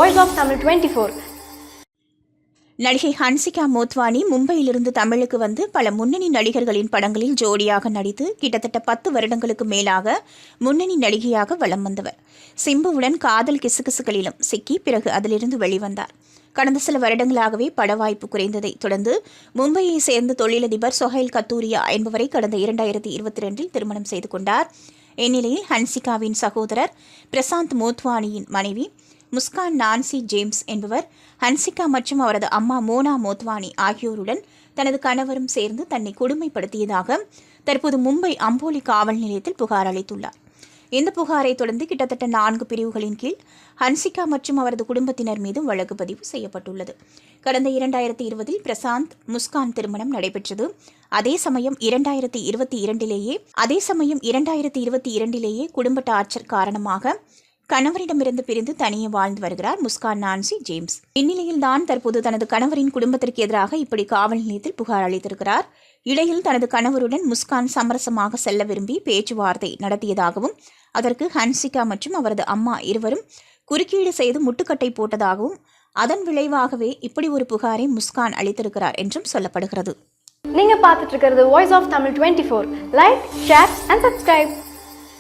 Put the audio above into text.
Voice of Tamil 24. நடிகை ஹன்சிகா மோத்வானி மும்பையிலிருந்து தமிழுக்கு வந்து பல முன்னணி நடிகர்களின் படங்களில் ஜோடியாக நடித்து கிட்டத்தட்ட 10 வருடங்களுக்கு மேலாக முன்னணி நடிகையாக வலம் வந்தவர். சிம்புவுடன் காதல் கிசுகிசுகளிலும் சிக்கி பிறகு அதிலிருந்து வெளிவந்தார். கடந்த சில வருடங்களாகவே பட வாய்ப்பு குறைந்ததை தொடர்ந்து மும்பையை சேர்ந்த தொழிலதிபர் சொஹைல் கத்தூரியா என்பவரை கடந்த 2022 திருமணம் செய்து கொண்டார். இந்நிலையில் ஹன்சிகாவின் சகோதரர் பிரசாந்த் மோத்வானியின் மனைவி முஸ்கான் நான்சி ஜேம்ஸ் என்பவர் ஹன்சிகா மற்றும் அவரது அம்மா மோனா மோத்வானி ஆகியோருடன் தனது கணவரும் சேர்ந்து தன்னை கொடுமைப்படுத்தியதாக தற்போது மும்பை அம்போலி காவல் நிலையத்தில் புகார் அளித்துள்ளார். இந்த புகாரை தொடர்ந்து கிட்டத்தட்ட 4 பிரிவுகளின் கீழ் ஹன்சிகா மற்றும் அவரது குடும்பத்தினர் மீது வழக்கு பதிவு செய்யப்பட்டுள்ளது. கடந்த 2020 பிரசாந்த் முஸ்கான் திருமணம் நடைபெற்றது. அதே சமயம் 2022 குடும்ப டார்ச்சர் காரணமாக கணவரிடமிருந்து பிரிந்து தனியே வாழ்ந்து வருகிறார் முஸ்கான் நான்சி ஜேம்ஸ். இந்நிலையில்தான் தற்போது தனது கணவரின் குடும்பத்திற்கு எதிராக இப்படி காவல் நிலையத்தில் புகார் அளித்திருக்கிறார். இடையில் தனது கணவருடன் முஸ்கான் சமரசமாக செல்ல விரும்பி பேச்சுவார்த்தை நடத்தியதாகவும் அதற்கு ஹன்சிகா மற்றும் அவரது அம்மா இருவரும் குறுக்கீடு செய்து முட்டுக்கட்டை போட்டதாகவும் அதன் விளைவாகவே இப்படி ஒரு புகாரை முஸ்கான் அளித்திருக்கிறார் என்றும் சொல்லப்படுகிறது. நீங்க பார்த்துட்டு இருக்கிறது Voice of Tamil 24. Like, share and subscribe.